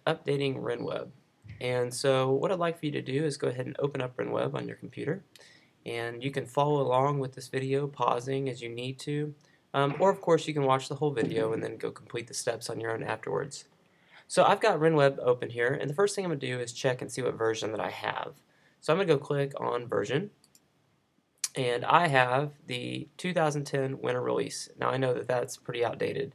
Updating RenWeb. And so what I'd like for you to do is go ahead and open up RenWeb on your computer, and you can follow along with this video, pausing as you need to, or of course you can watch the whole video and then go complete the steps on your own afterwards. So I've got RenWeb open here, and the first thing I'm going to do is check and see what version that I have. So I'm going to go click on version, and I have the 2010 winter release. Now I know that that's pretty outdated.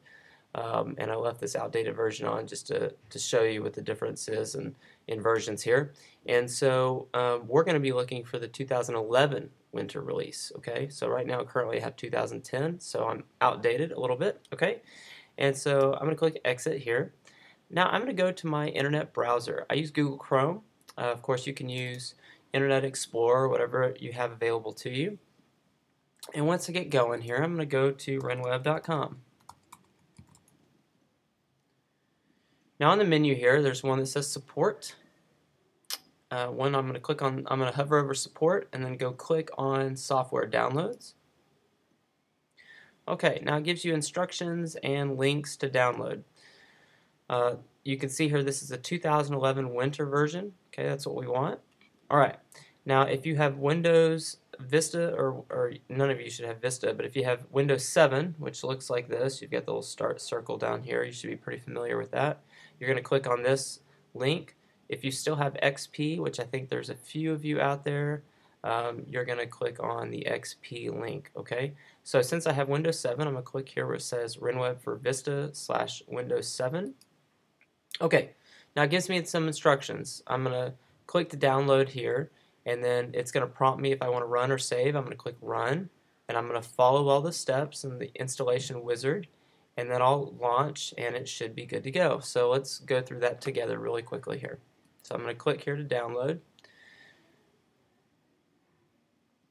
And I left this outdated version on just to show you what the difference is in versions here. And so we're going to be looking for the 2011 winter release. Okay, so right now currently I have 2010, so I'm outdated a little bit. Okay, and so I'm going to click exit here. Now I'm going to go to my internet browser. I use Google Chrome. Of course you can use Internet Explorer, whatever you have available to you. And once I get going here, I'm going to go to renweb.com. Now on the menu here, there's one that says support. One I'm going to click on, I'm going to hover over support and then go click on software downloads. Okay, now it gives you instructions and links to download. You can see here this is a 2011 winter version. Okay, that's what we want. Alright, now if you have Windows Vista, or none of you should have Vista, but if you have Windows 7, which looks like this, you've got the little start circle down here, you should be pretty familiar with that. You're going to click on this link. If you still have XP, which I think there's a few of you out there, you're going to click on the XP link. Okay, so since I have Windows 7, I'm going to click here where it says RenWeb for Vista/Windows 7. Okay, now it gives me some instructions. I'm going to click to download here, and then it's going to prompt me if I want to run or save. I'm going to click run, and I'm going to follow all the steps in the installation wizard, and then I'll launch and it should be good to go. So let's go through that together really quickly here. So I'm going to click here to download.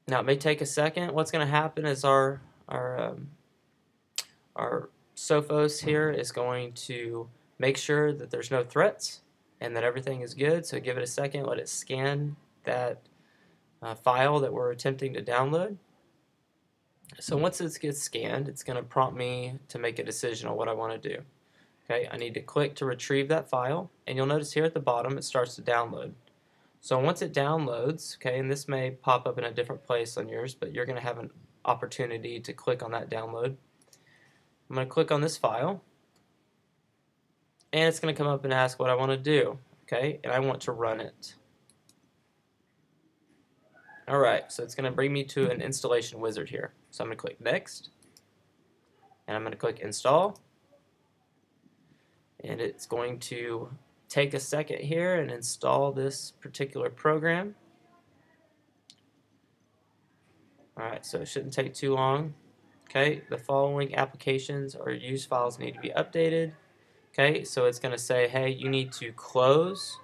Now it may take a second. What's going to happen is our Sophos here is going to make sure that there's no threats and that everything is good. So give it a second, let it scan that file that we're attempting to download. So once it gets scanned, it's going to prompt me to make a decision on what I want to do. Okay, I need to click to retrieve that file, and you'll notice here at the bottom it starts to download. So once it downloads, okay, and this may pop up in a different place on yours, but you're going to have an opportunity to click on that download. I'm going to click on this file, and it's going to come up and ask what I want to do. Okay, and I want to run it. Alright, so it's going to bring me to an installation wizard here. So I'm going to click next, and I'm going to click install, and it's going to take a second here and install this particular program. Alright, so it shouldn't take too long. Okay, the following applications or used files need to be updated. Okay, so it's going to say, hey, you need to close,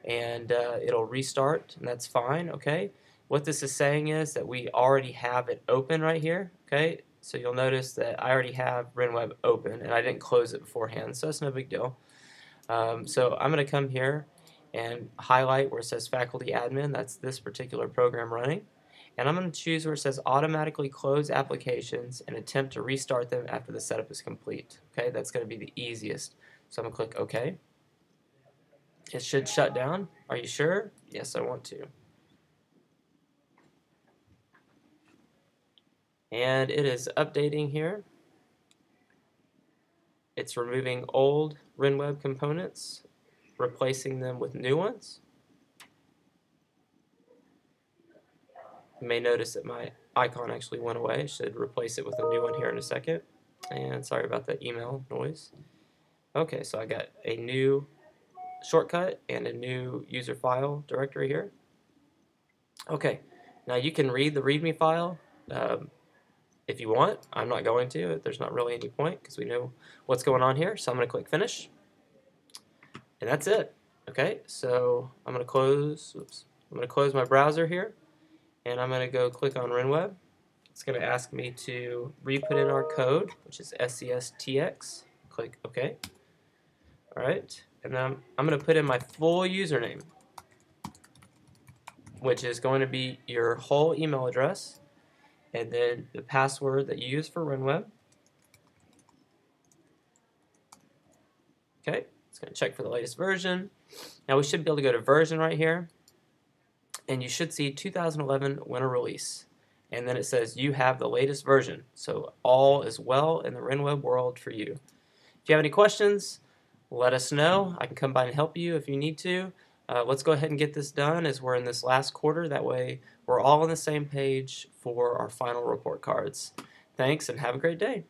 and it'll restart, and that's fine. Okay, what this is saying is that we already have it open right here. Okay, so you'll notice that I already have RenWeb open, and I didn't close it beforehand, so that's no big deal. So I'm going to come here and highlight where it says faculty admin. That's this particular program running. And I'm going to choose where it says automatically close applications and attempt to restart them after the setup is complete. Okay, that's going to be the easiest. So I'm going to click OK. It should shut down. Are you sure? Yes, I want to. And it is updating here. It's removing old RenWeb components, replacing them with new ones. You may notice that my icon actually went away. I should replace it with a new one here in a second. And sorry about that email noise. Okay, so I got a new shortcut and a new user file directory here. Okay, now you can read the README file if you want. I'm not going to. There's not really any point because we know what's going on here. So I'm going to click finish, and that's it. Okay, so I'm going to close. Oops, I'm going to close my browser here, and I'm going to go click on RenWeb. It's going to ask me to re-put in our code, which is SCSTX. Click OK. All right, and then I'm going to put in my full username, which is going to be your whole email address, and then the password that you use for RenWeb. Okay, it's going to check for the latest version. Now we should be able to go to version right here, and you should see 2011 winter release. And then it says you have the latest version. So all is well in the RenWeb world for you. If you have any questions, let us know. I can come by and help you if you need to. Let's go ahead and get this done as we're in this last quarter. That way we're all on the same page for our final report cards. Thanks and have a great day.